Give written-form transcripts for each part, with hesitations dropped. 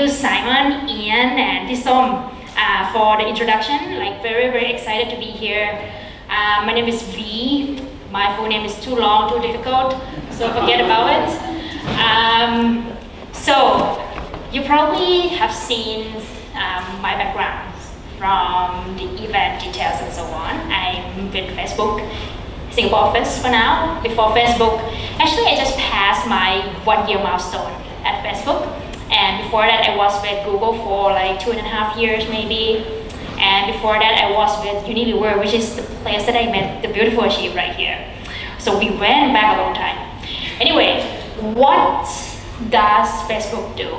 you Simon, Ian, and Tisom for the introduction. Like very excited to be here. My name is V. My full name is too long, too difficult, so forget about it. So you probably have seen my background from the event details and so on. I'm with Facebook Singapore office for now. Before Facebook, actually I just passed my 1 year milestone at Facebook. And before that I was with Google for like 2.5 years maybe. And before that I was with Unilever, which is the place that I met the beautiful sheep right here. So we went back a long time. Anyway, what does Facebook do?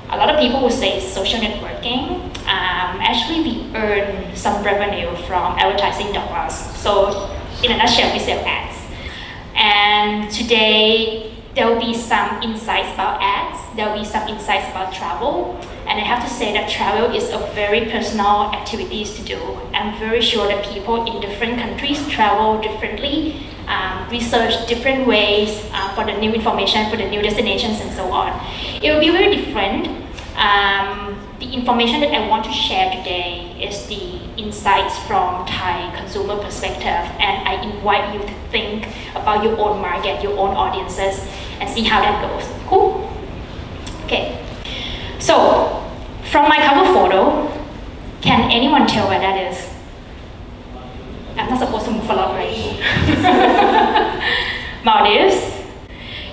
A lot of people will say social networking. Actually, we earn some revenue from advertising dollars. So, in a nutshell, we sell ads. And today, there will be some insights about ads. There will be some insights about travel. And I have to say that travel is a very personal activity to do. I'm very sure that people in different countries travel differently, research different ways for the new information, for the new destinations, and so on. It will be very different. The information that I want to share today is the insights from Thai consumer perspective, and I invite you to think about your own market, your own audiences, and see how that goes. Cool? Okay. So, from my cover photo, can anyone tell where that is? I'm not supposed to move a lot, right? Maldives?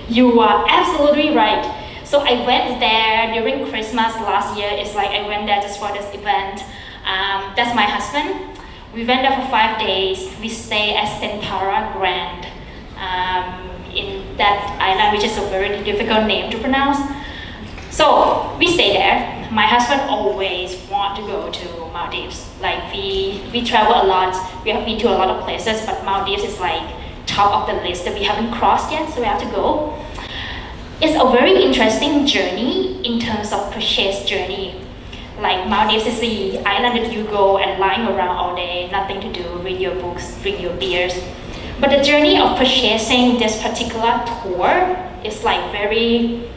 You are absolutely right. So I went there during Christmas last year. It's like I went there just for this event. That's my husband. We went there for 5 days. We stay at Sentara Grand in that island, which is a very difficult name to pronounce. So we stay there. My husband always want to go to Maldives. Like we travel a lot. We have been to a lot of places, but Maldives is like top of the list that we haven't crossed yet, so we have to go. It's a very interesting journey in terms of purchase journey. Like Maldives is the island that you go and lying around all day, nothing to do, read your books, drink your beers. But the journey of purchasing this particular tour is like very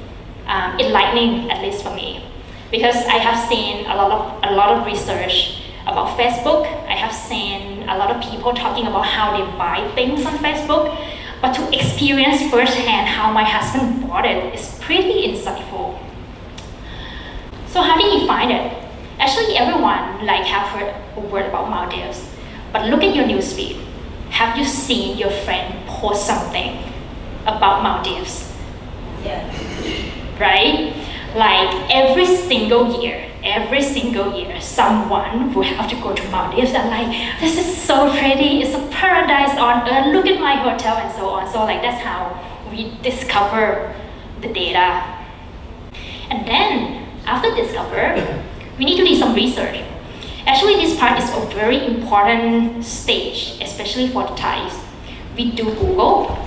enlightening, at least for me. Because I have seen a lot of research about Facebook. I have seen a lot of people talking about how they buy things on Facebook. But to experience firsthand how my husband bought it is pretty insightful. So how did he find it? Actually, everyone have heard a word about Maldives. But look at your newsfeed. Have you seen your friend post something about Maldives? Yeah. Right? Like every single year, someone will have to go to Maldives and like, this is so pretty, it's a paradise on earth, look at my hotel and so on. So like that's how we discover the data. And then, after discover, we need to do some research. Actually, this part is a very important stage, especially for the Thais. We do Google,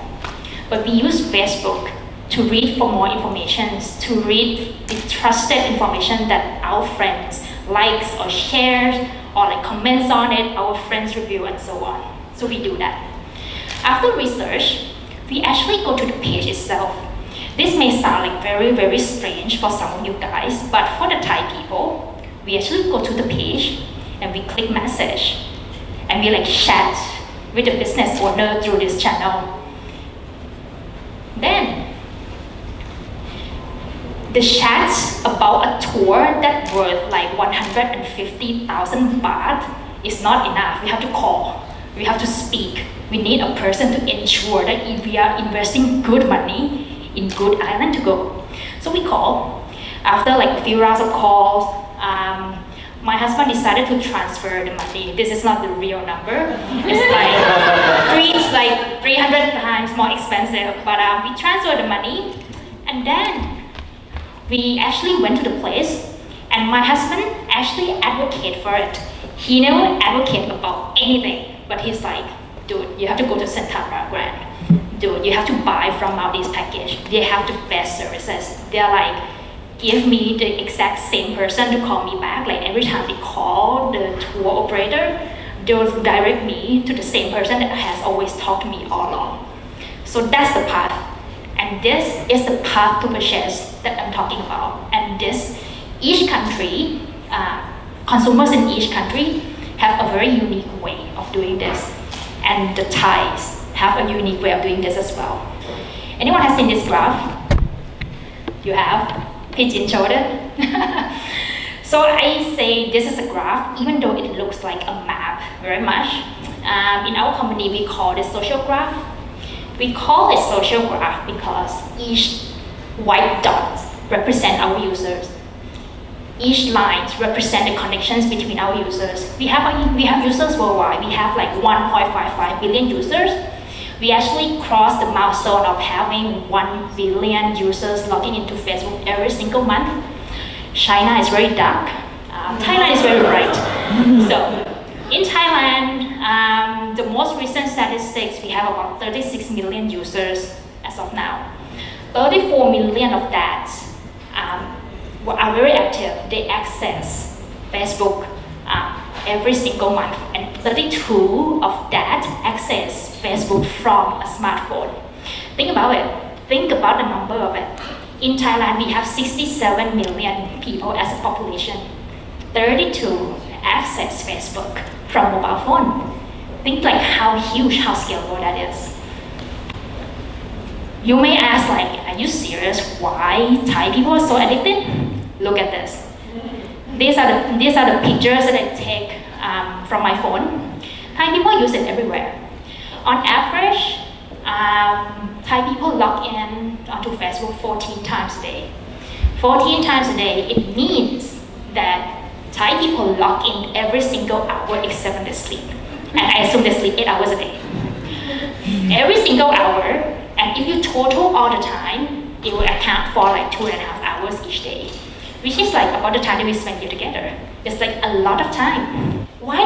but we use Facebook to read for more information, to read the trusted information that our friends likes or shares or like comments on it, our friends review and so on. So we do that. After research, we actually go to the page itself. This may sound like very strange for some of you guys, but for the Thai people, we actually go to the page and we click message and we like chat with the business owner through this channel. Then the chats about a tour that worth like 150,000 baht is not enough. We have to call, we have to speak. We need a person to ensure that if we are investing good money in good island to go. So we call. After like a few rounds of calls, my husband decided to transfer the money. This is not the real number. It's like 300 times more expensive. But we transferred the money, and then we actually went to the place, and my husband actually advocated for it. He never advocated about anything, but he's like, dude, you have to go to Sentara Grand. Dude, you have to buy from Maldives package. They have the best services. They're like, give me the exact same person to call me back. Like every time they call the tour operator, they'll direct me to the same person that has always talked to me all along. So that's the path. And this is the path to purchase that I'm talking about. And each country, consumers in each country have a very unique way of doing this. And the Thais have a unique way of doing this as well. Anyone has seen this graph? You have? Pigeon shoulder? So I say this is a graph, even though it looks like a map very much. In our company, we call this social graph. We call it social graph because each white dot represents our users. Each line represents the connections between our users. We have users worldwide. We have like 1.55 billion users. We actually crossed the milestone of having 1 billion users logging into Facebook every single month. China is very dark. Thailand is very bright. So in Thailand, the most recent statistics, we have about 36 million users as of now. 34 million of that are very active. They access Facebook every single month, and 32 of that access Facebook from a smartphone. Think about it. Think about the number of it. In Thailand, we have 67 million people as a population. 32 access Facebook from mobile phone. Think like how huge, how scalable that is. You may ask like, are you serious? Why Thai people are so addicted? Look at this. These are the pictures that I take from my phone. Thai people use it everywhere. On average, Thai people log in onto Facebook 14 times a day. 14 times a day, it means that Thai people log in every single hour except when they sleep. And I assume they sleep 8 hours a day. Every single hour, and if you total all the time, it will account for like 2.5 hours each day, which is like about the time that we spend here together. It's like a lot of time. Why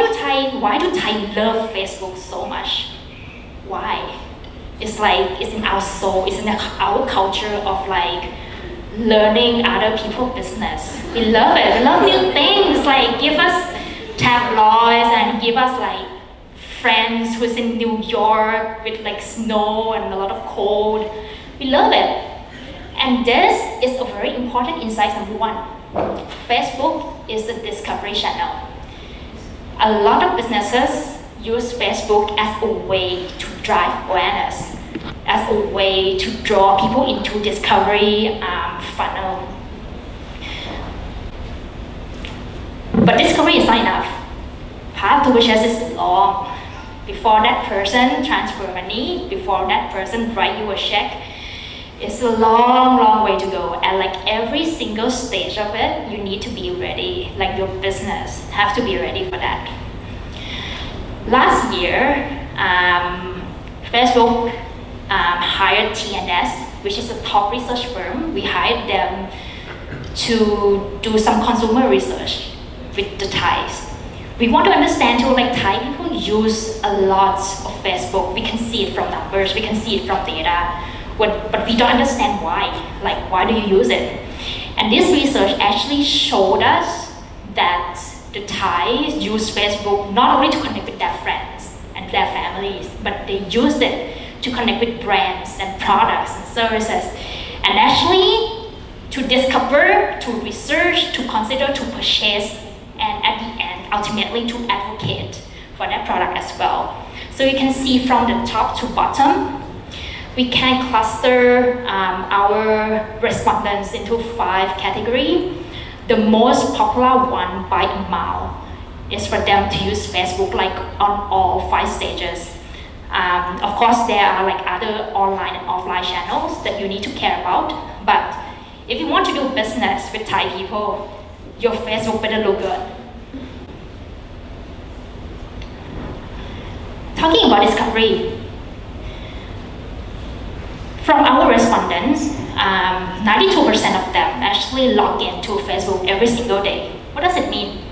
do Thai love Facebook so much? Why? It's like, it's in our soul, it's in our culture of like learning other people's business. We love it, we love new things, like give us tabloids and give us like friends who's in New York with like snow and a lot of cold. We love it. And this is a very important insight, number one. Facebook is a discovery channel. A lot of businesses use Facebook as a way to drive awareness, as a way to draw people into discovery funnel. But discovery is not enough. Path to purchase is long. Before that person transfer money, before that person write you a check, it's a long, long way to go. And like every single stage of it, you need to be ready. Like your business have to be ready for that. Last year, Facebook hired TNS, which is a top research firm. We hired them to do some consumer research with the Thais. We want to understand too, like Thai people use a lot of Facebook. We can see it from numbers, we can see it from data, but we don't understand why. Like, why do you use it? And this research actually showed us that the Thais use Facebook not only to connect with their friends and their families, but they used it to connect with brands and products and services, and actually to discover, to research, to consider, to purchase, and at the end, ultimately to advocate for that product as well. So you can see from the top to bottom, we can cluster our respondents into 5 categories. The most popular one by a mile is for them to use Facebook like on all 5 stages. Of course, there are like other online and offline channels that you need to care about, but if you want to do business with Thai people, your Facebook better look good. Talking about discovery, from our respondents, 92% of them actually log into Facebook every single day. What does it mean?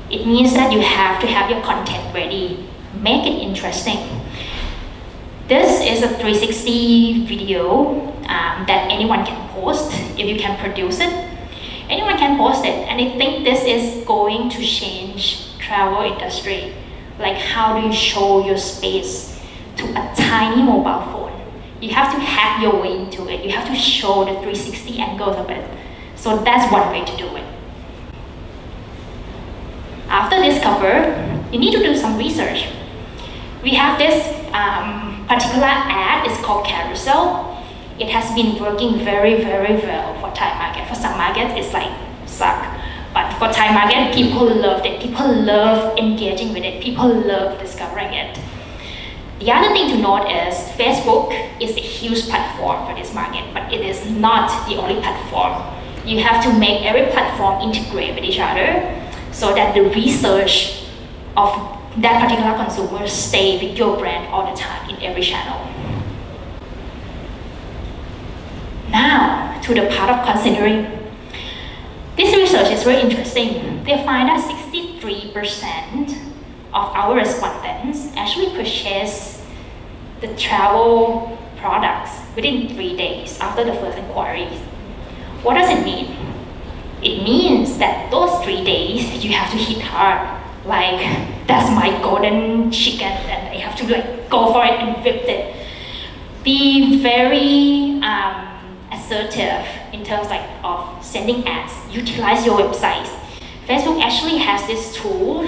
It means that you have to have your content ready, make it interesting. This is a 360 video that anyone can post if you can produce it. Anyone can post it, and I think this is going to change travel industry. Like, how do you show your space to a tiny mobile phone? You have to hack your way into it. You have to show the 360 angles of it. So that's one way to do it. After discover, you need to do some research. We have this particular ad, it's called Carousel. It has been working very, very well for Thai market. For some markets, it's like suck. But for Thai market, people loved it. People love engaging with it. People love discovering it. The other thing to note is Facebook is a huge platform for this market, but it is not the only platform. You have to make every platform integrate with each other so that the research of that particular consumer stay with your brand all the time in every channel. Now, to the part of considering. This research is very interesting. They find that 63% of our respondents actually purchase the travel products within 3 days after the first inquiry. What does it mean? It means that those 3 days you have to hit hard. Like, that's my golden chicken and I have to like go for it and whip it. Be very assertive in terms like of sending ads. Utilize your websites. Facebook actually has this tool.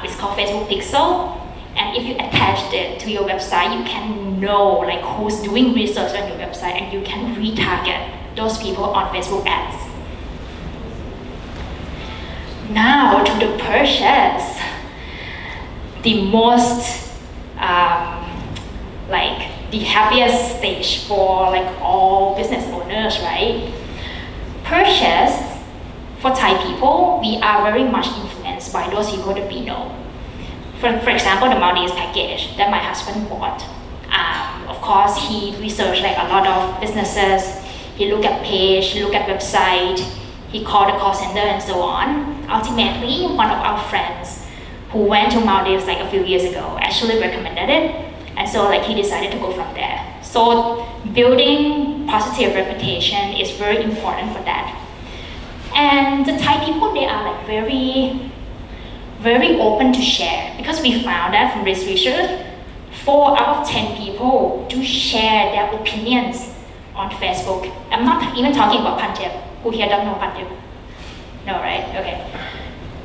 It's called Facebook Pixel, and if you attach it to your website, you can know like who's doing research on your website, and you can retarget those people on Facebook ads. Now to the purchase, the most like the happiest stage for like all business owners, right? Purchase. For Thai people, we are very much influenced by those people that we know. For example, the Maldives package that my husband bought. Of course, he researched like a lot of businesses. He looked at page, he looked at website, he called the call center and so on. Ultimately, one of our friends who went to Maldives like a few years ago actually recommended it. And so like he decided to go from there. So building positive reputation is very important for that. And the Thai people, they are like very, very open to share, because we found that from this research, 4 out of 10 people do share their opinions on Facebook. I'm not even talking about Punjab. Who here don't know Punjab? No, right? Okay.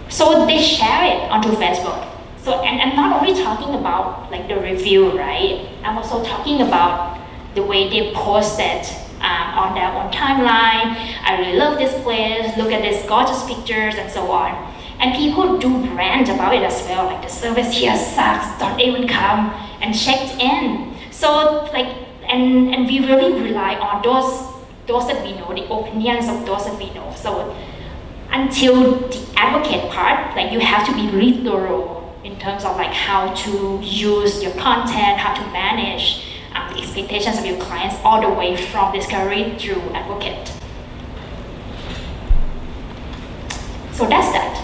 So they share it onto Facebook. So, and I'm not only talking about like the review, right? I'm also talking about the way they post it on their own timeline. I really love this place, look at these gorgeous pictures and so on. And people do rant about it as well, like the service here sucks, don't even come, and checked in. So like, and we really rely on those that we know, the opinions of those that we know. So until the advocate part, like you have to be really thorough in terms of like how to use your content, how to manage the expectations of your clients all the way from discovery through advocate. So that's that.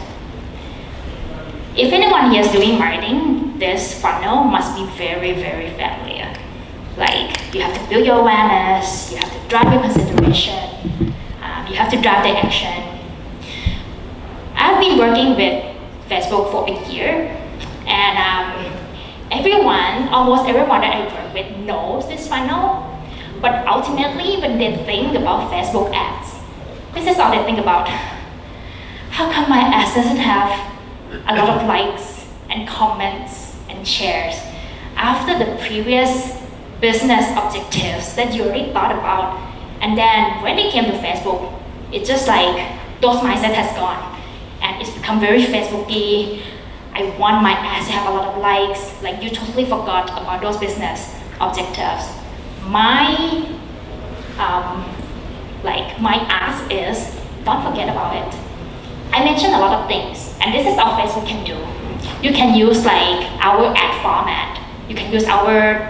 If anyone here is doing marketing, this funnel must be very, very familiar. Like you have to build your awareness, you have to drive your consideration, you have to drive the action. I've been working with Facebook for a year, and almost everyone that I work with knows this funnel, but ultimately when they think about Facebook ads, this is all they think about. How come my ads doesn't have a lot of likes and comments and shares after the previous business objectives that you already thought about? And then when they came to Facebook, it's just like those mindset has gone and it's become very Facebooky. I want my ads to have a lot of likes. Like you totally forgot about those business objectives. My ask is don't forget about it. I mentioned a lot of things, and this is all Facebook can do. You can use like our ad format. You can use our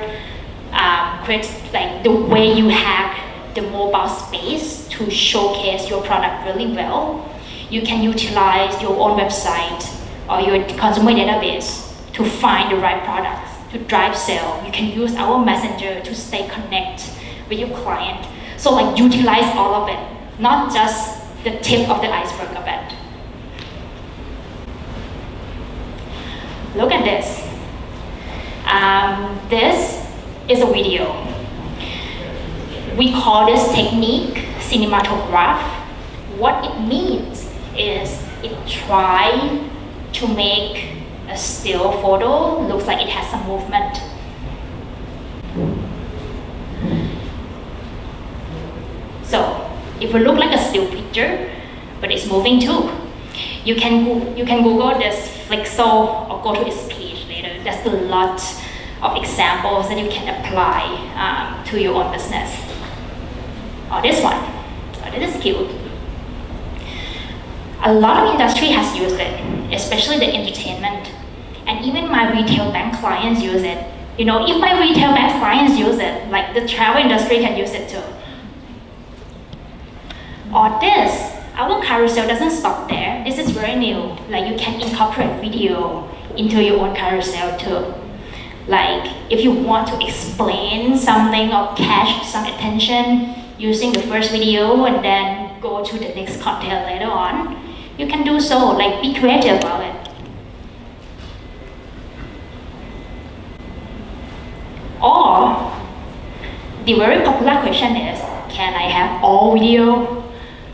like the way you hack the mobile space to showcase your product really well. You can utilize your own website or your consumer database to find the right products, to drive sale. You can use our messenger to stay connected with your client. So like utilize all of it, not just the tip of the iceberg of it. Look at this. This is a video. We call this technique cinematograph. What it means is it tries to make a still photo looks like it has some movement. So it will look like a still picture, but it's moving too. You can Google this Flixel or go to its page later. There's a lot of examples that you can apply to your own business. Or this one. Oh, this is cute. A lot of industry has used it, especially the entertainment. And even my retail bank clients use it. You know, if my retail bank clients use it, like the travel industry can use it too. Or this, our carousel doesn't stop there. This is very new. Like you can incorporate video into your own carousel too. Like if you want to explain something or catch some attention using the first video and then go to the next content later on, you can do so. Like be creative about it. Or the very popular question is, can I have all video?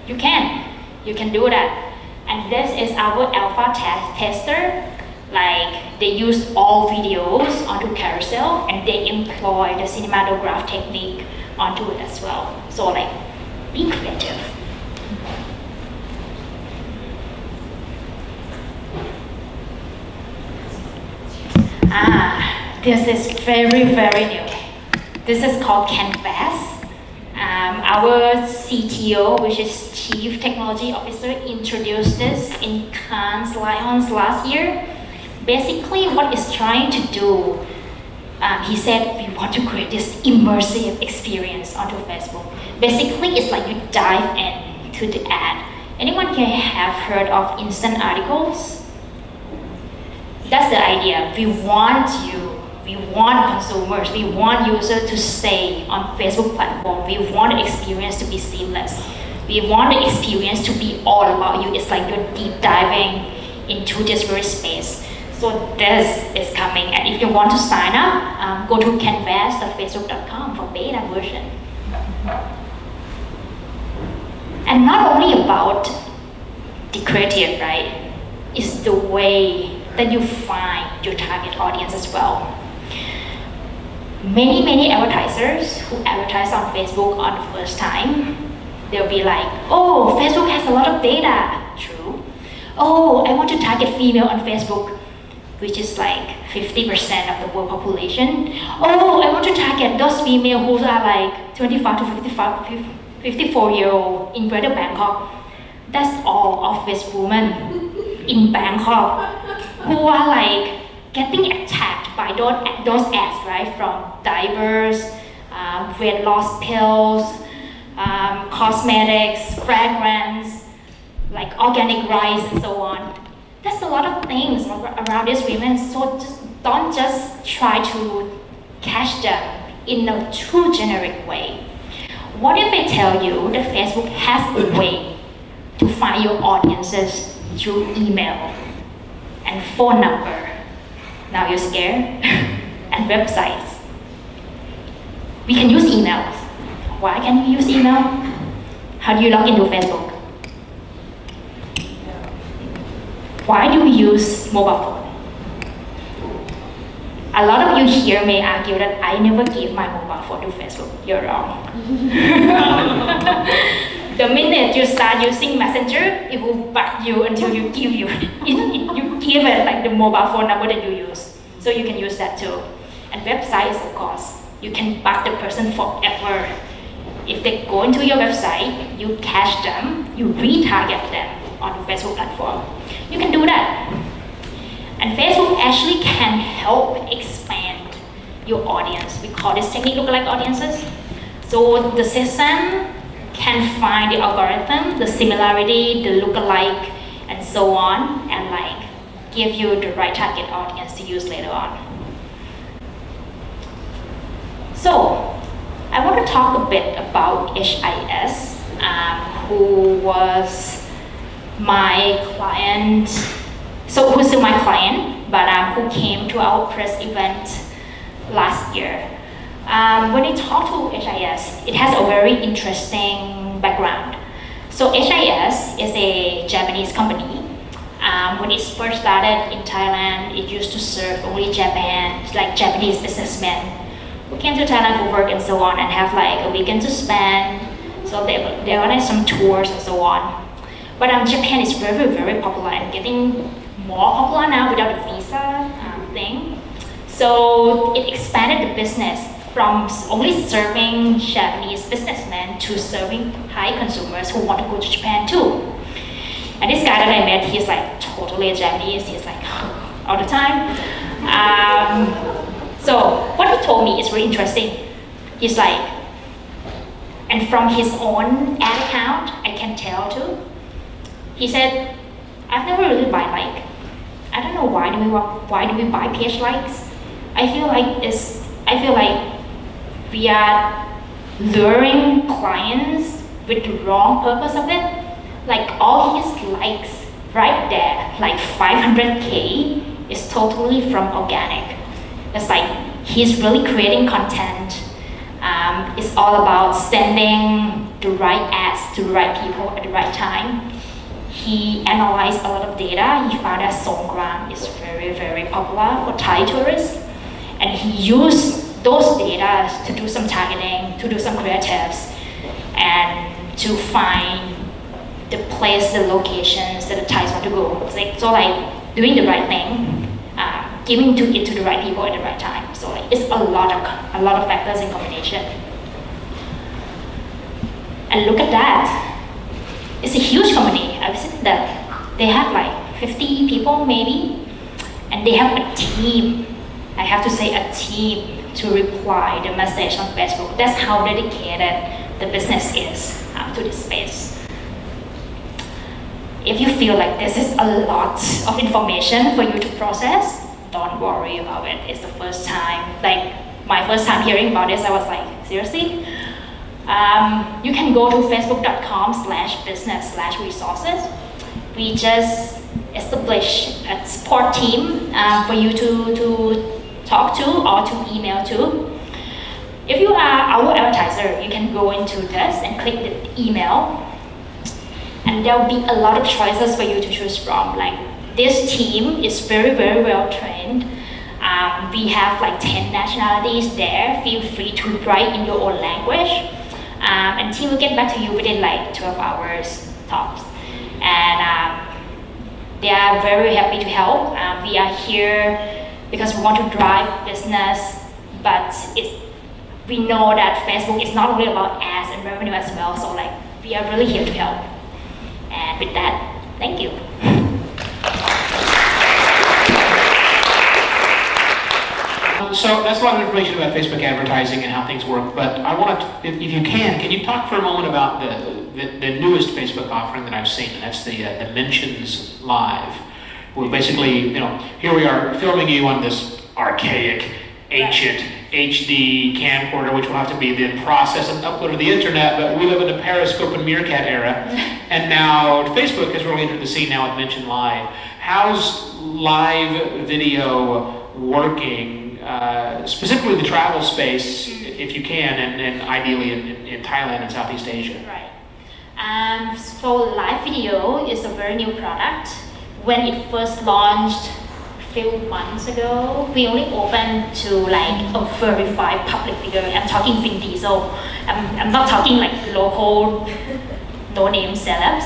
You can do that. And this is our alpha tester. Like they use all videos onto carousel and they employ the cinematograph technique onto it as well. So like, be creative. This is very new. This is called Canvas. Our CTO, which is Chief Technology Officer, introduced this in Cannes Lions last year. Basically, what it's trying to do, he said, we want to create this immersive experience onto Facebook. Basically, it's like you dive into the ad. Anyone here have heard of instant articles? That's the idea. We want consumers, we want users to stay on Facebook platform. We want the experience to be seamless. We want the experience to be all about you. It's like you're deep diving into this very space. So this is coming. And if you want to sign up, go to canvas.facebook.com for beta version. And not only about the creative, right? It's the way that you find your target audience as well. Many advertisers who advertise on Facebook on the first time, they'll be like, oh, Facebook has a lot of data. True. Oh, I want to target female on Facebook, which is like 50% of the world population. Oh, I want to target those female who are like 25 to 54-year-old in Greater Bangkok. That's all office women in Bangkok who are like getting attacked by those ads, right? From diapers, weight loss pills, cosmetics, fragrance, like organic rice and so on. There's a lot of things around these women, so don't just try to catch them in a too generic way. What if I tell you that Facebook has a way to find your audiences through email and phone number? Now you're scared? And websites. We can use emails. Why can we use email? How do you log into Facebook? Why do we use mobile phone? A lot of you here may argue that I never give my mobile phone to Facebook. You're wrong. The minute you start using Messenger, it will bug you until you give you give it like the mobile phone number that you use. So you can use that too. And websites, of course, you can bug the person forever. If they go into your website, you catch them, you retarget them on the Facebook platform. You can do that. And Facebook actually can help expand your audience. We call this technique lookalike audiences. So the system can find the algorithm, the similarity, the lookalike, and so on, and like give you the right target audience to use later on. So I want to talk a bit about HIS, who was my client, so who's still my client, but who came to our press event last year. When I talk to HIS, it has a very interesting background. So HIS is a Japanese company. When it first started in Thailand, it used to serve only Japanese businessmen who came to Thailand for work and so on and have like a weekend to spend. So they organize some tours and so on. But Japan is very, very popular and getting more popular now without the visa thing. So it expanded the business from only serving Japanese businessmen to serving Thai consumers who want to go to Japan too. And this guy that I met, he's like totally Japanese. He's like all the time. So what he told me is really interesting. He's like, and from his own ad account, I can tell too. He said, I've never really buy like. I don't know why do we buy page likes. I feel like we are luring clients with the wrong purpose of it. Like all his likes right there, like 500K, is totally from organic. It's like he's really creating content. It's all about sending the right ads to the right people at the right time. He analyzed a lot of data. He found that Songkran is very, very popular for Thai tourists. And he used those data to do some targeting, to do some creatives, and to find the place, the locations that the Thais want to go. It's like doing the right thing, giving it to the right people at the right time. So like, it's a lot of factors in combination. And look at that. It's a huge company. I visited them. They have like 50 people maybe, and they have a team. I have to say a team to reply the message on Facebook. That's how dedicated the business is to this space. If you feel like this is a lot of information for you to process, don't worry about it. It's the first time, like my first time hearing about this, I was like, seriously? You can go to facebook.com/business/resources. We just established a support team for you to talk to or to email to. If you are our advertiser, you can go into this and click the email, and there will be a lot of choices for you to choose from. Like this team is very, very well trained. We have like 10 nationalities there. Feel free to write in your own language. And team will get back to you within like 12 hours tops. And they are very happy to help. We are here because we want to drive business, but we know that Facebook is not only about ads and revenue as well. So like we are really here to help. And with that, thank you. So that's a lot of information about Facebook advertising and how things work, but I want to, if you can you talk for a moment about the newest Facebook offering that I've seen, and that's the Mentions Live. Where basically, here we are filming you on this archaic, ancient HD camcorder, which will have to be then processed and uploaded to the internet, but we live in the Periscope and Meerkat era, and now Facebook has really entered the scene now with Mention Live. How's live video working? Specifically the travel space, if you can, and ideally in Thailand and Southeast Asia. Right. So live video is a very new product. When it first launched a few months ago, we only opened to like a verified public figure. I'm talking Vin Diesel. I'm not talking like local no-name celebs.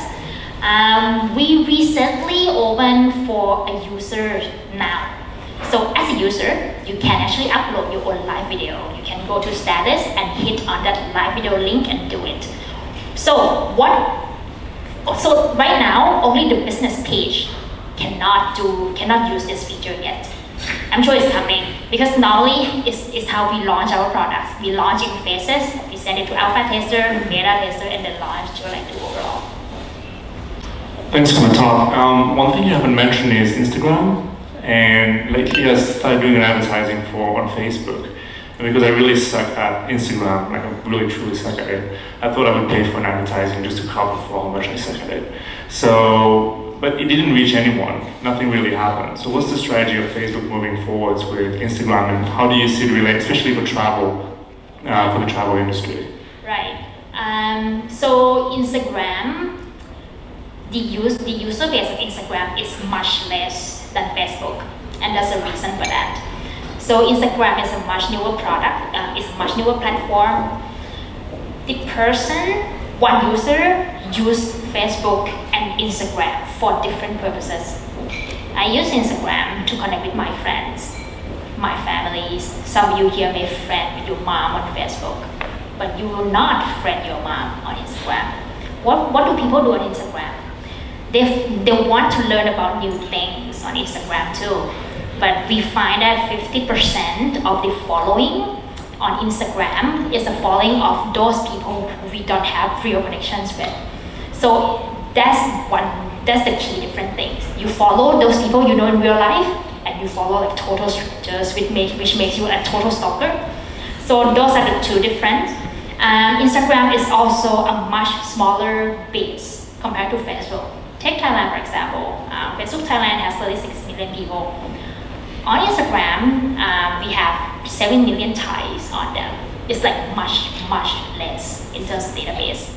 We recently opened for a user now. So as a user, you can actually upload your own live video. You can go to status and hit on that live video link and do it. So right now, only the business page cannot use this feature yet. I'm sure it's coming, because normally it's how we launch our products. We launch in phases, we send it to alpha tester, beta tester, and then launch to like the overall. Thanks for the talk. One thing you haven't mentioned is Instagram. And lately I started doing advertising on Facebook. And because I really suck at Instagram, like I really truly suck at it, I thought I would pay for an advertising just to cover for how much I suck at it. So, but it didn't reach anyone. Nothing really happened. So what's the strategy of Facebook moving forwards with Instagram, and how do you see it relate, especially for travel, for the travel industry? Right. So Instagram, the user base of Instagram is much less than Facebook, and there's a reason for that. So Instagram is a much newer product, it's a much newer platform. One user use Facebook and Instagram for different purposes. I use Instagram to connect with my friends, my families. Some of you here may friend with your mom on Facebook, but you will not friend your mom on Instagram. What do people do on Instagram? They want to learn about new things on Instagram too, but we find that 50% of the following on Instagram is the following of those people we don't have real connections with. So that's the key different things. You follow those people you know in real life, and you follow like total strangers, which makes you a total stalker. So those are the two different. Instagram is also a much smaller base compared to Facebook. Take Thailand for example. Facebook Thailand has 36 million people. On Instagram, we have 7 million Thais on them. It's like much less in terms of database.